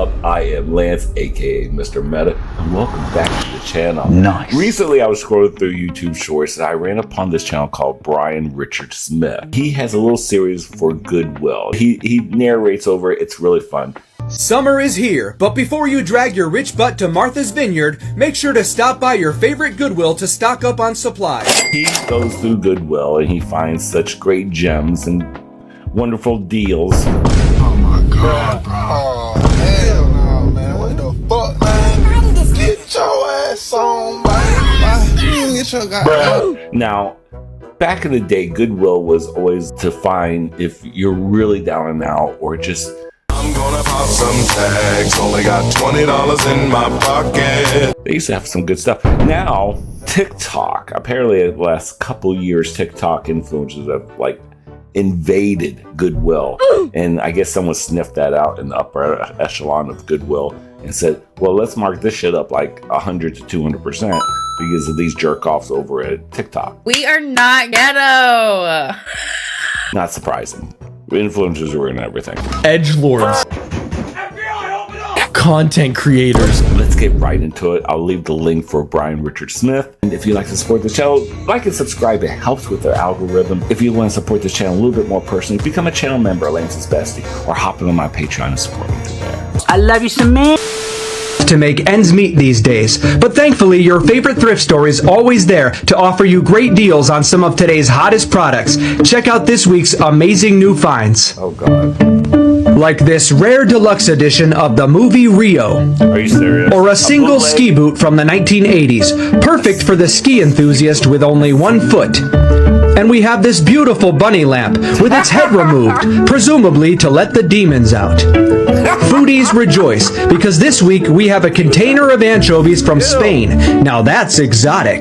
up? I am Lance, aka Mr. Meta, and welcome back to the channel. Nice. Recently, I was scrolling through YouTube Shorts and I ran upon this channel called Brian Richard Smith. He has a little series for Goodwill. He narrates over it. It's really fun. Summer is here, but before you drag your rich butt to Martha's Vineyard, make sure to stop by your favorite Goodwill to stock up on supplies. He goes through Goodwill and he finds such great gems and wonderful deals. Oh my god, bro. Oh, hell no, man. What the fuck, man? Get your ass on, man. Get your goddamn. Now, back in the day, Goodwill was always to find if you're really down and out or just... I'm gonna pop some tags, only got $20 in my pocket. They used to have some good stuff. Now, TikTok, apparently the last couple years, TikTok influencers have like invaded Goodwill. And I guess someone sniffed that out in the upper echelon of Goodwill and said, well, let's mark this shit up like 100 to 200% because of these jerk-offs over at TikTok. We are not ghetto. Not surprising. Influencers are in everything. Edgelords. Content creators. Let's get right into it. I'll leave the link for Brian Richard Smith. And if you'd like to support the channel, like and subscribe. It helps with their algorithm. If you want to support this channel a little bit more personally, become a channel member, Lance's Bestie, or hop in on my Patreon and support me through there. I love you some, man. To make ends meet these days, but thankfully your favorite thrift store is always there to offer you great deals on some of today's hottest products. Check out this week's amazing new finds. Oh God. Like this rare deluxe edition of the movie Rio. Are you serious? Or a single ski boot from the 1980s, perfect for the ski enthusiast with only one foot. And we have this beautiful bunny lamp with its head removed, presumably to let the demons out. Foodies rejoice, because this week we have a container of anchovies from Spain. Now that's exotic.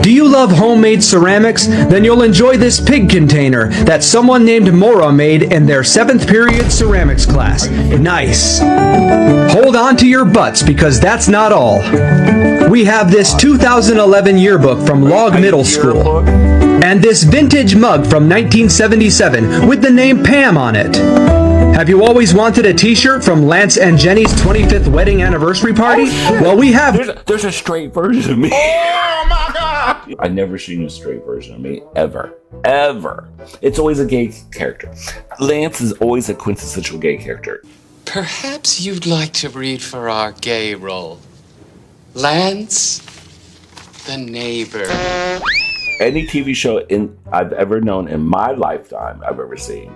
Do you love homemade ceramics? Then you'll enjoy this pig container that someone named Mora made in their 7th period ceramics class. Nice. Hold on to your butts, because that's not all. We have this 2011 yearbook from Log Middle School. And this vintage mug from 1977 with the name Pam on it. Have you always wanted a t-shirt from Lance and Jenny's 25th wedding anniversary party? Well, we have... There's a straight version of me. Oh my god. I've never seen a straight version of me, ever. Ever. It's always a gay character. Lance is always a quintessential gay character. Perhaps you'd like to read for our gay role. Lance, the neighbor. Any TV show I've ever known in my lifetime I've ever seen,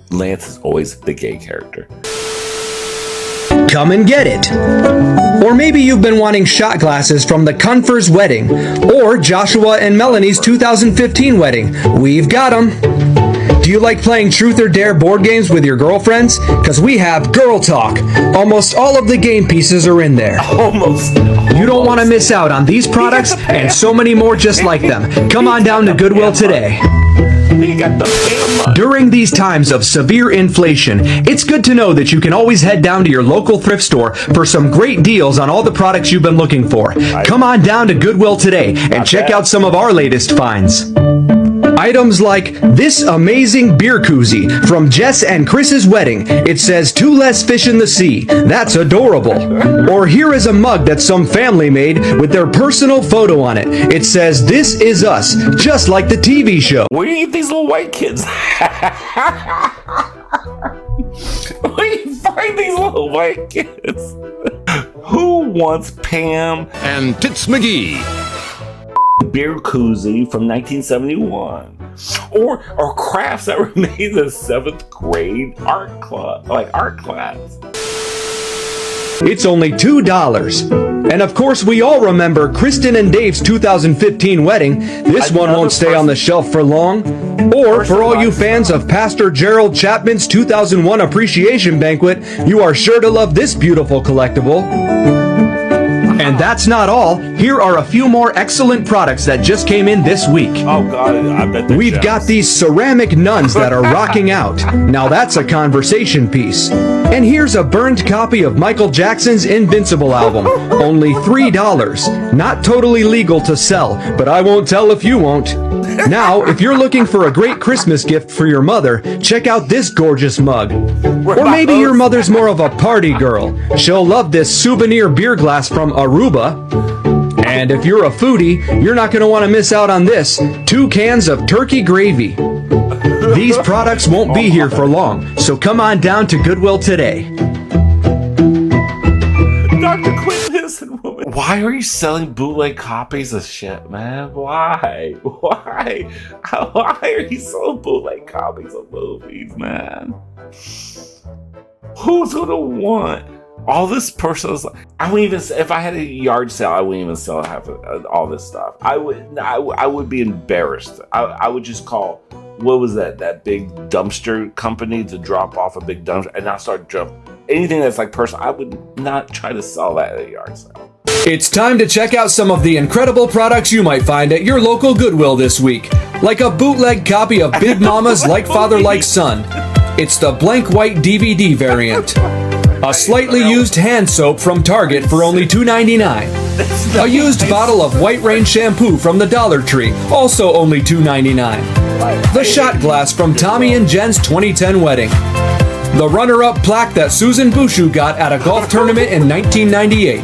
Lance is always the gay character. Come and get it. Or maybe you've been wanting shot glasses from the Cunfer's wedding, or Joshua and Melanie's 2015 wedding. We've got them. Do you like playing Truth or Dare board games with your girlfriends? Because we have Girl Talk. Almost all of the game pieces are in there. Almost. You don't want to miss out on these products and so many more just like them. Come on down to Goodwill today. During these times of severe inflation, it's good to know that you can always head down to your local thrift store for some great deals on all the products you've been looking for. Come on down to Goodwill today and check out some of our latest finds. Items like this amazing beer koozie from Jess and Chris's wedding. It says 2 less fish in the sea. That's adorable. Or here is a mug that some family made with their personal photo on it. It says this is us, just like the TV show. Where do you get these little white kids? Where do you find these little white kids? Who wants Pam and Tits McGee? Beer koozie from 1971, or crafts that were made in the 7th grade art class. It's only $2. And of course, we all remember Kristen and Dave's 2015 wedding. This one won't stay on the shelf for long. Or for all you fans of Pastor Gerald Chapman's 2001 appreciation banquet, you are sure to love this beautiful collectible. And that's not all. Here are a few more excellent products that just came in this week. Oh God, I bet they're We've got these ceramic nuns that are rocking out. Now that's a conversation piece. And here's a burned copy of Michael Jackson's Invincible album. Only $3. Not totally legal to sell, but I won't tell if you won't. Now, if you're looking for a great Christmas gift for your mother, check out this gorgeous mug. Or maybe your mother's more of a party girl. She'll love this souvenir beer glass from Aruba. And if you're a foodie, you're not going to want to miss out on this. 2 cans of turkey gravy. These products won't be here for long, so come on down to Goodwill today. Dr. Quinn, listen, woman. Why are you selling bootleg copies of shit, man? Why? Why are you selling bootleg copies of movies, man? Who's gonna want all this personal? I wouldn't even. If I had a yard sale, I wouldn't even sell half of all this stuff. I would be embarrassed. I would just call. What was that? That big dumpster company to drop off a big dumpster, and I'll start anything that's like personal. I would not try to sell that at a yard sale. It's time to check out some of the incredible products you might find at your local Goodwill this week. Like a bootleg copy of Big Mama's Like Father Like Son. It's the blank white DVD variant. A slightly used hand soap from Target for only $2.99. A used bottle of White Rain shampoo from the Dollar Tree, also only $2.99. The shot glass from Tommy and Jen's 2010 wedding. The runner-up plaque that Susan Bushu got at a golf tournament in 1998.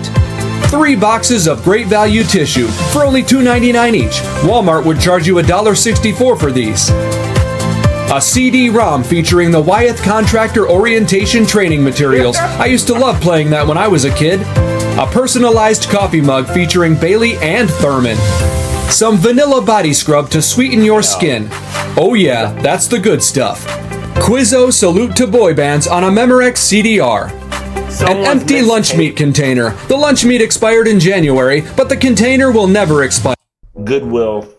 3 boxes of great value tissue for only $2.99 each. Walmart would charge you $1.64 for these. A CD-ROM featuring the Wyeth Contractor Orientation Training Materials. I used to love playing that when I was a kid. A personalized coffee mug featuring Bailey and Thurman. Some vanilla body scrub to sweeten your skin. Oh yeah, that's the good stuff. Quizzo Salute to Boy Bands on a Memorex CDR. An empty lunch meat container. The lunch meat expired in January, but the container will never expire. Goodwill.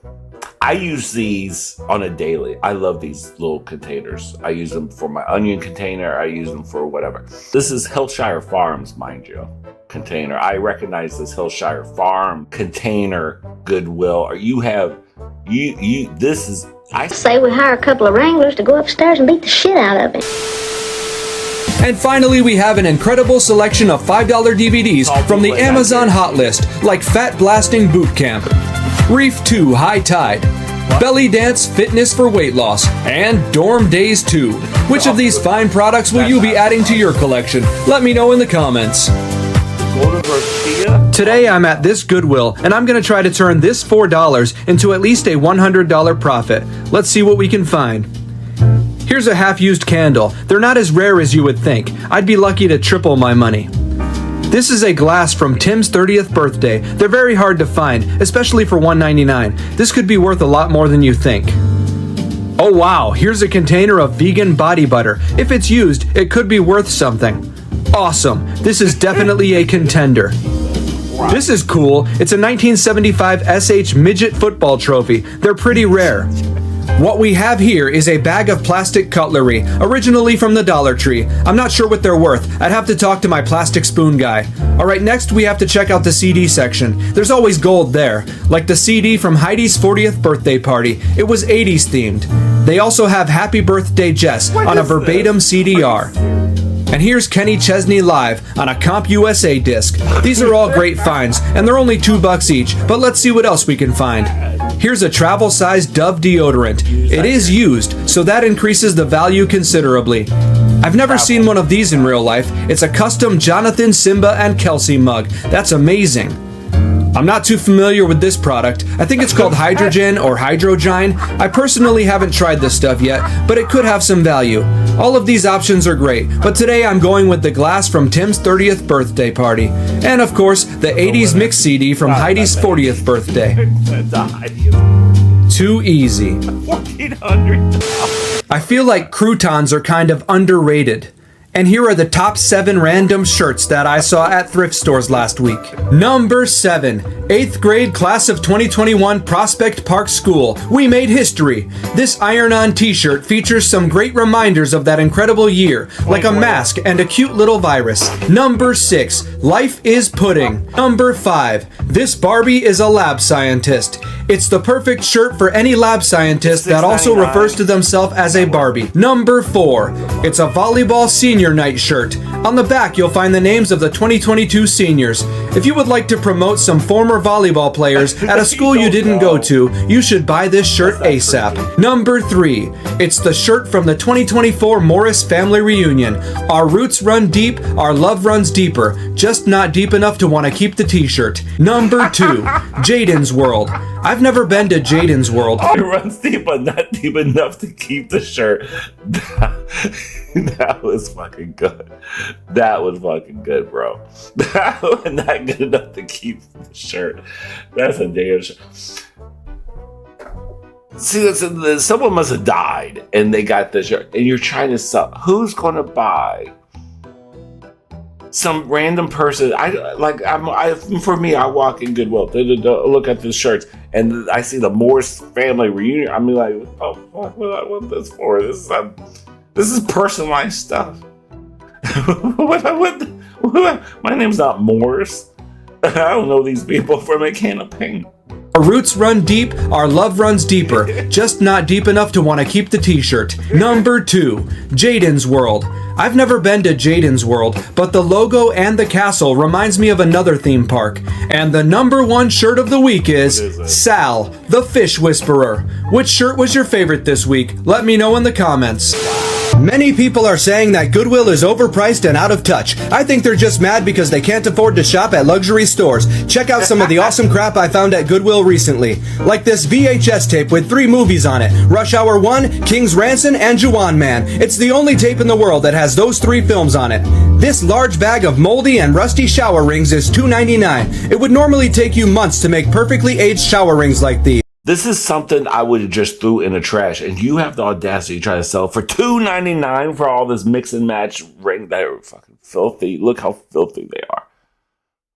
I use these on a daily. I love these little containers. I use them for my onion container. I use them for whatever. This is Hillshire Farms, mind you, container. I recognize this Hillshire Farm container Goodwill. Or you have, this is, I say we hire a couple of wranglers to go upstairs and beat the shit out of him. And finally, we have an incredible selection of $5 DVDs from the Amazon Hot List, like Fat Blasting Boot Camp, Reef 2 High Tide, Belly Dance Fitness for Weight Loss, and Dorm Days 2. Which of these fine products will you be adding to your collection? Let me know in the comments. Today I'm at this Goodwill, and I'm going to try to turn this $4 into at least a $100 profit. Let's see what we can find. Here's a half-used candle. They're not as rare as you would think. I'd be lucky to triple my money. This is a glass from Tim's 30th birthday. They're very hard to find, especially for $1.99. This could be worth a lot more than you think. Oh wow, here's a container of vegan body butter. If it's used, it could be worth something. Awesome. This is definitely a contender. This is cool. It's a 1975 SH Midget Football Trophy. They're pretty rare. What we have here is a bag of plastic cutlery, originally from the Dollar Tree. I'm not sure what they're worth. I'd have to talk to my plastic spoon guy. Alright, next we have to check out the CD section. There's always gold there, like the CD from Heidi's 40th birthday party. It was 80s themed. They also have Happy Birthday Jess on a verbatim CDR. And here's Kenny Chesney Live on a Comp USA disc. These are all great finds, and they're only $2 each, but let's see what else we can find. Here's a travel-sized Dove deodorant. It is used, so that increases the value considerably. I've never seen one of these in real life. It's a custom Jonathan, Simba, and Kelsey mug. That's amazing. I'm not too familiar with this product. I think it's called Hydrogen or Hydrogyne. I personally haven't tried this stuff yet, but it could have some value. All of these options are great, but today I'm going with the glass from Tim's 30th birthday party. And of course, the 80s mix CD from Heidi's 40th birthday. Too easy. $1,400. I feel like croutons are kind of underrated. And here are the top 7 random shirts that I saw at thrift stores last week. Number 7, 8th grade class of 2021 Prospect Park School. We made history. This iron-on t-shirt features some great reminders of that incredible year, like a mask and a cute little virus. Number 6, Life is Pudding. Number 5, this Barbie is a lab scientist. It's the perfect shirt for any lab scientist that also refers to themselves as a Barbie. Number 4, it's a volleyball senior senior night shirt. On the back, you'll find the names of the 2022 seniors. If you would like to promote some former volleyball players at a school you didn't go to, you should buy this shirt ASAP. Number 3. It's the shirt from the 2024 Morris Family Reunion. Our roots run deep, our love runs deeper, just not deep enough to want to keep the t-shirt. Number 2. Jaden's World. I've never been to Jaden's World. It runs deep, but not deep enough to keep the shirt. That was fucking good. That was fucking good, bro. That was not good enough to keep the shirt. That's a damn shirt. See, someone must have died and they got the shirt, and you're trying to sell. Who's going to buy? Some random person. For me, I walk in Goodwill, look at the shirts, and I see the Morris Family Reunion. I mean, like, oh fuck, what I want this for? This is personalized stuff. My name's not Morris. I don't know these people from a can of paint. Our roots run deep, our love runs deeper, just not deep enough to want to keep the t-shirt. Number 2. Jaden's World. I've never been to Jaden's World, but the logo and the castle reminds me of another theme park. And the number 1 shirt of the week is Sal, the Fish Whisperer. Which shirt was your favorite this week? Let me know in the comments. Many people are saying that Goodwill is overpriced and out of touch. I think they're just mad because they can't afford to shop at luxury stores. Check out some of the awesome crap I found at Goodwill recently. Like this VHS tape with 3 movies on it. Rush Hour 1, King's Ransom, and Juwan Man. It's the only tape in the world that has those 3 films on it. This large bag of moldy and rusty shower rings is $2.99. It would normally take you months to make perfectly aged shower rings like these. This is something I would have just threw in the trash, and you have the audacity to try to sell for $2.99 for all this mix and match ring that are fucking filthy. Look how filthy they are.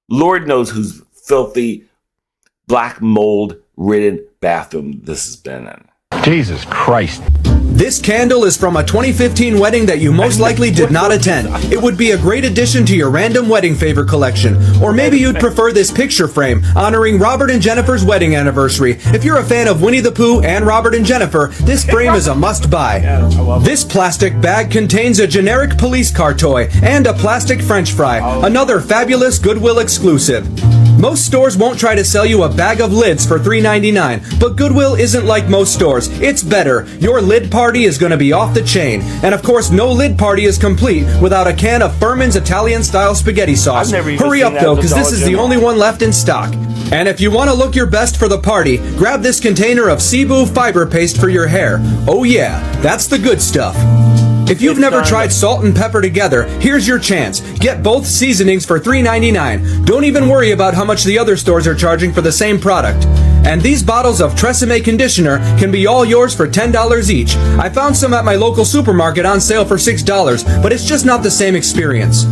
Lord knows whose filthy, black mold ridden bathroom this has been in. Jesus Christ. This candle is from a 2015 wedding that you most likely did not attend. It would be a great addition to your random wedding favor collection. Or maybe you'd prefer this picture frame honoring Robert and Jennifer's wedding anniversary. If you're a fan of Winnie the Pooh and Robert and Jennifer, this frame is a must-buy. This plastic bag contains a generic police car toy and a plastic French fry, another fabulous Goodwill exclusive. Most stores won't try to sell you a bag of lids for $3.99, but Goodwill isn't like most stores. It's better. Your lid party is going to be off the chain. And of course, no lid party is complete without a can of Furman's Italian-style spaghetti sauce. Hurry up though, because this is the only one left in stock. And if you want to look your best for the party, grab this container of Cebu fiber paste for your hair. Oh yeah, that's the good stuff. If you've never tried salt and pepper together, here's your chance. Get both seasonings for $3.99. Don't even worry about how much the other stores are charging for the same product. And these bottles of Tresemme conditioner can be all yours for $10 each. I found some at my local supermarket on sale for $6, but it's just not the same experience.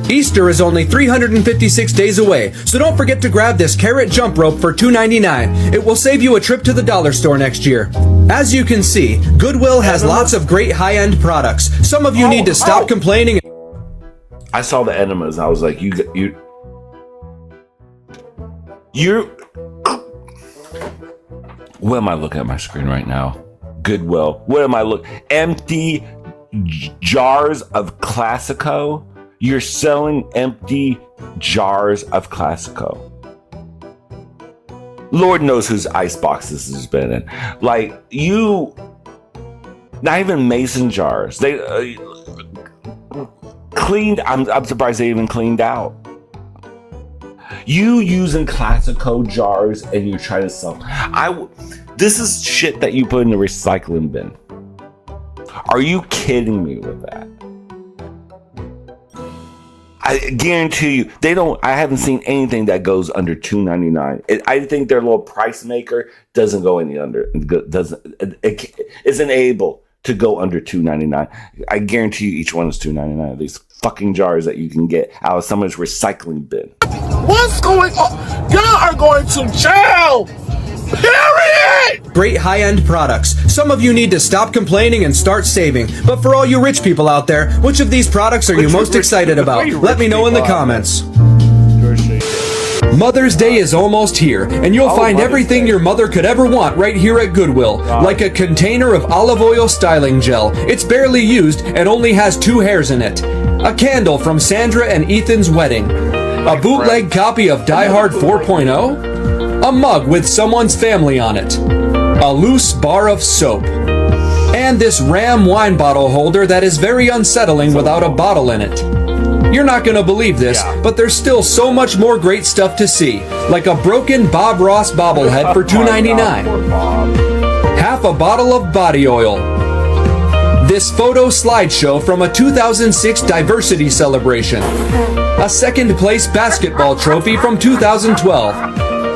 Easter is only 356 days away, so don't forget to grab this carrot jump rope for $2.99. It will save you a trip to the dollar store next year. As you can see, Goodwill has lots of great high-end products. Some of you need to stop complaining. I saw the enemas. I was like, you're. What am I looking at my screen right now? Goodwill. What am I looking? Empty jars of Classico. You're selling empty jars of Classico. Lord knows whose icebox this has been in. Like, you, not even mason jars. They cleaned. I'm surprised they even cleaned out. You using Classico jars and you're trying to sell. This is shit that you put in the recycling bin. Are you kidding me with that? I guarantee you, they don't. I haven't seen anything that goes under $2.99. I think their little price maker doesn't go any under. Isn't able to go under $2.99. I guarantee you, each one is $2.99. These fucking jars that you can get out of someone's recycling bin. What's going on? Y'all are going to jail. Period! Great high-end products. Some of you need to stop complaining and start saving. But for all you rich people out there, which of these products are you most excited about? Let me know in the comments. Mother's Day is almost here, and you'll find Mother's everything Day. your mother could ever want right here at Goodwill. Like a container of olive oil styling gel. It's barely used and only has 2 hairs in it. A candle from Sandra and Ethan's wedding. A bootleg copy of Die Hard 4.0. A mug with someone's family on it. A loose bar of soap. And this Ram wine bottle holder that is very unsettling without a bottle in it. You're not gonna believe this, but there's still so much more great stuff to see, like a broken Bob Ross bobblehead for $2.99. Half a bottle of body oil. This photo slideshow from a 2006 diversity celebration. A second place basketball trophy from 2012.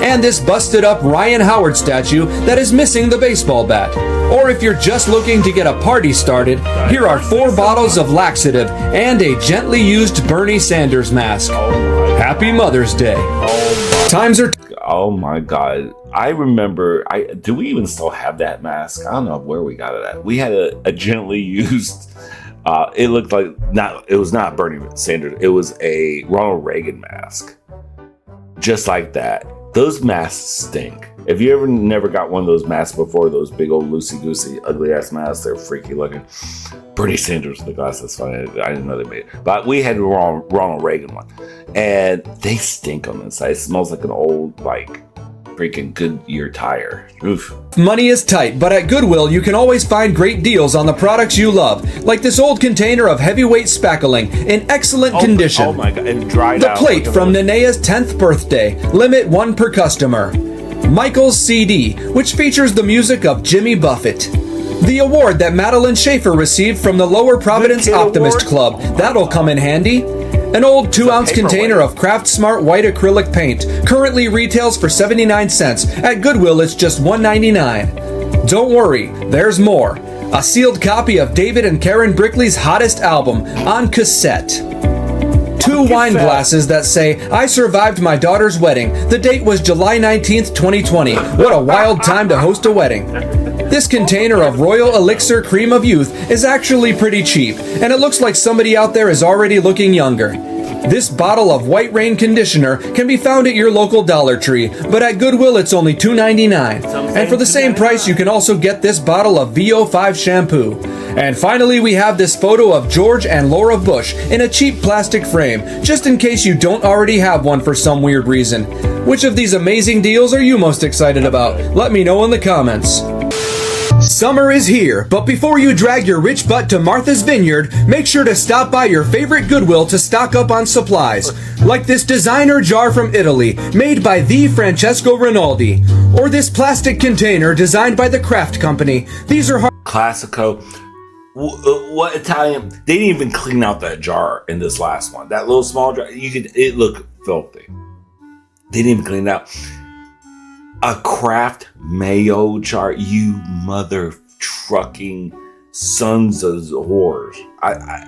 And this busted up Ryan Howard statue that is missing the baseball bat. Or if you're just looking to get a party started, here are 4 bottles of laxative and a gently used Bernie Sanders mask. Happy Mother's Day. Times are... Oh my God. I remember, do we even still have that mask? I don't know where we got it at. We had a gently used, it looked like, it was not Bernie Sanders, it was a Ronald Reagan mask. Just like that. Those masks stink. If you ever never got one of those masks before, those big old loosey-goosey, ugly-ass masks, they're freaky looking. Bernie Sanders with the glasses, funny. I didn't know they made it. But we had a Ronald Reagan one. And they stink on the inside. It smells like an old, freaking Goodyear tire. Oof. Money is tight, but at Goodwill you can always find great deals on the products you love, like this old container of heavyweight spackling in excellent condition. Oh my God, and dried The out. plate from Nenea's 10th birthday, limit 1 per customer. Michael's CD, which features the music of Jimmy Buffett. The award that Madeline Schaefer received from the Lower Providence Kid Optimist Award? Club, that'll come in handy. An old 2-ounce container of Craft Smart white acrylic paint currently retails for 79 cents. At Goodwill, it's just $1.99. Don't worry, there's more. A sealed copy of David and Karen Brickley's hottest album on cassette. 2 wine glasses that say, I survived my daughter's wedding. The date was July 19th, 2020. What a wild time to host a wedding. This container of Royal Elixir Cream of Youth is actually pretty cheap, and it looks like somebody out there is already looking younger. This bottle of White Rain conditioner can be found at your local Dollar Tree, but at Goodwill it's only $2.99. And for the same price you can also get this bottle of VO5 shampoo. And finally we have this photo of George and Laura Bush in a cheap plastic frame, just in case you don't already have one for some weird reason. Which of these amazing deals are you most excited about? Let me know in the comments. Summer is here, but before you drag your rich butt to Martha's Vineyard, make sure to stop by your favorite Goodwill to stock up on supplies, like this designer jar from Italy, made by the Francesco Rinaldi, or this plastic container designed by the Kraft Company. These are Classico. What Italian? They didn't even clean out that jar in this last one. That little small jar, it looked filthy. They didn't even clean it out. A Kraft mayo jar, you mother trucking sons of whores.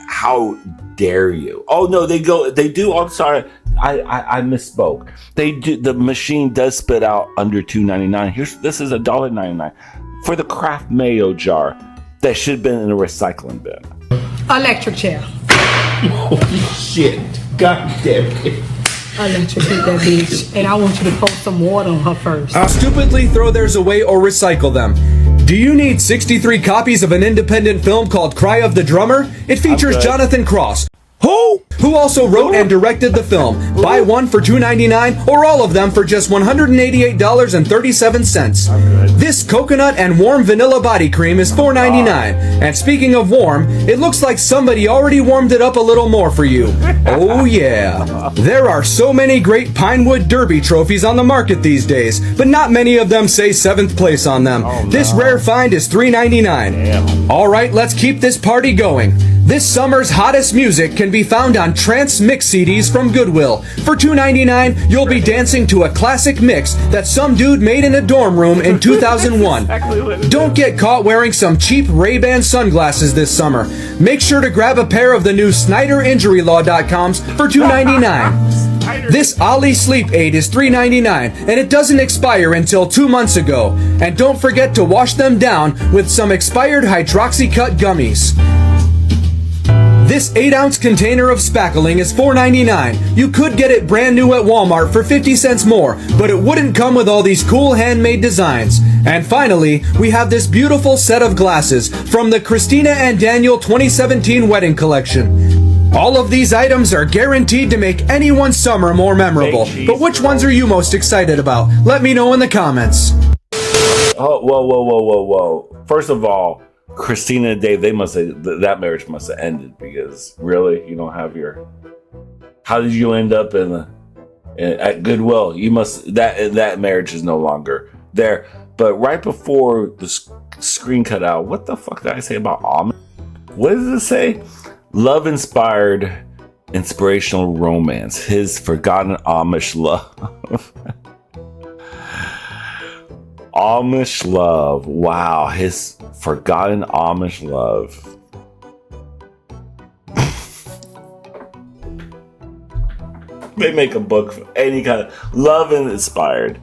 How dare you? Oh no, they do. I'm sorry, I misspoke. They do. The machine does spit out under $2.99. This is $1.99 for the Kraft mayo jar that should have been in a recycling bin. Electric chair. Holy shit. God damn it. Electrocute that bitch. And I want you to pour some water on her first. stupidly throw theirs away or recycle them. Do you need 63 copies of an independent film called Cry of the Drummer? It features Jonathan Cross, who also wrote and directed the film. Buy one for $2.99 or all of them for just $188.37. This coconut and warm vanilla body cream is $4.99. And speaking of warm, it looks like somebody already warmed it up a little more for you. Oh yeah. There are so many great Pinewood Derby trophies on the market these days, but not many of them say 7th place on them. This rare find is $3.99. Alright, let's keep this party going. This summer's hottest music can be found on trance mix CDs from Goodwill. For $2.99, you'll be dancing to a classic mix that some dude made in a dorm room in 2001. Don't get caught wearing some cheap Ray-Ban sunglasses this summer. Make sure to grab a pair of the new SnyderInjuryLaw.coms for $2.99. This Ollie Sleep Aid is $3.99 and it doesn't expire until 2 months ago. And don't forget to wash them down with some expired Hydroxycut gummies. This 8-ounce container of spackling is $4.99. You could get it brand new at Walmart for 50 cents more, but it wouldn't come with all these cool handmade designs. And finally, we have this beautiful set of glasses from the Christina and Daniel 2017 wedding collection. All of these items are guaranteed to make anyone's summer more memorable. But which ones are you most excited about? Let me know in the comments. Oh, whoa. First of all, Christina and Dave, that marriage must have ended, because really, you don't have your. How did you end up at Goodwill? You must that marriage is no longer there. But right before the screen cut out, what the fuck did I say about Amish? What does it say? Love inspired inspirational romance. His forgotten Amish love. Amish love. Wow, his forgotten Amish love. They make a book for any kind of love inspired.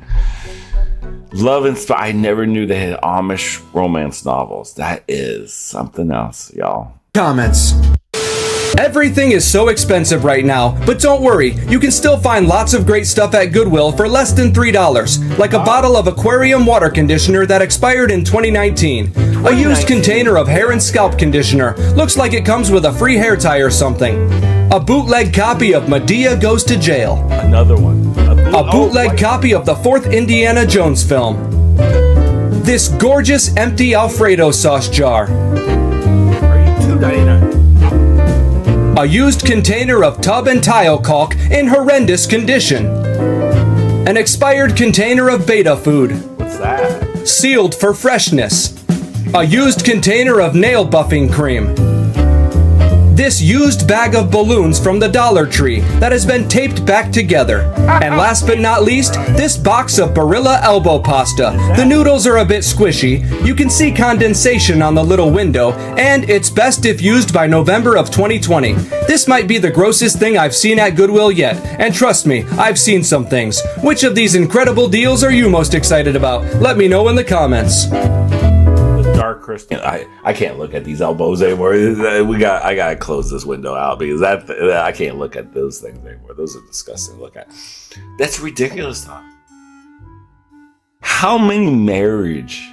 I never knew they had Amish romance novels. That is something else, y'all. Comments. Everything is so expensive right now, but don't worry, you can still find lots of great stuff at Goodwill for less than $3, like a bottle of aquarium water conditioner that expired in 2019, a used container of hair and scalp conditioner, looks like it comes with a free hair tie or something, a bootleg copy of Medea Goes to Jail, Another one. a bootleg copy of the 4th Indiana Jones film, this gorgeous empty Alfredo sauce jar, $2.99. a used container of tub and tile caulk in horrendous condition, an expired container of beta food, What's that? sealed for freshness, a used container of nail buffing cream, this used bag of balloons from the Dollar Tree that has been taped back together, and last but not least, this box of Barilla elbow pasta. The noodles are a bit squishy, you can see condensation on the little window, and it's best if used by November of 2020. This might be the grossest thing I've seen at Goodwill yet, and trust me, I've seen some things. Which of these incredible deals are you most excited about? Let me know in the comments. Dark Christian. I can't look at these elbows anymore. I gotta close this window out, because I can't look at those things anymore. Those are disgusting to look at. That's ridiculous, Tom. How many marriage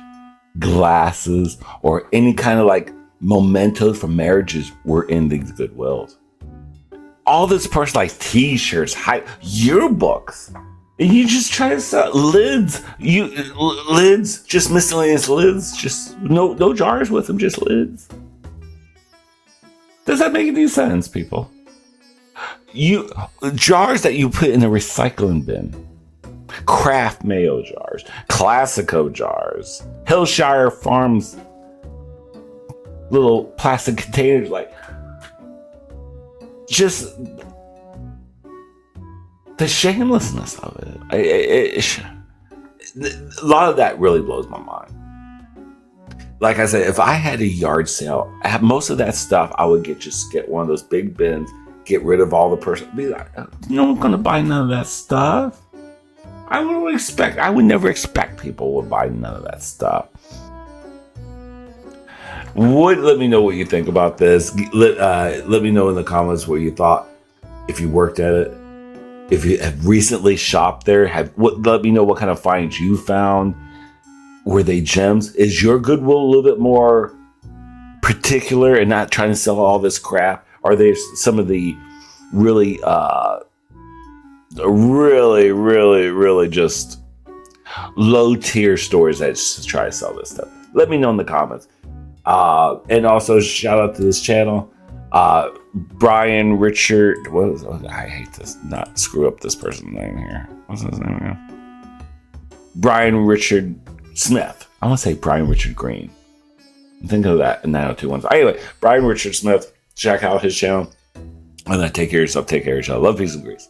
glasses or any kind of like mementos for marriages were in these Goodwills? All this personalized T-shirts, yearbooks. And you just try to sell lids. Lids, just miscellaneous lids. Just no jars with them, just lids. Does that make any sense, people? Jars that you put in a recycling bin. Kraft mayo jars, Classico jars, Hillshire Farms little plastic containers, like just the shamelessness of it. A lot of that really blows my mind. Like I said, if I had a yard sale, most of that stuff I would just get one of those big bins, get rid of all the person. Be like, no one's gonna buy none of that stuff. I would never expect people would buy none of that stuff. Let me know what you think about this. Let me know in the comments what you thought. If you worked at it, if you have recently shopped there, let me know what kind of finds you found. Were they gems? Is your Goodwill a little bit more particular and not trying to sell all this crap? Are they some of the really just low tier stores that just try to sell this stuff? Let me know in the comments. And also shout out to this channel, Brian Richard. I hate this, not screw up this person's name here. What's his name again? Brian Richard Smith. I want to say Brian Richard Green. Think of that in 90210. Anyway, Brian Richard Smith. Check out his channel. And then take care of yourself. Take care of yourself. Love, peace, and grease.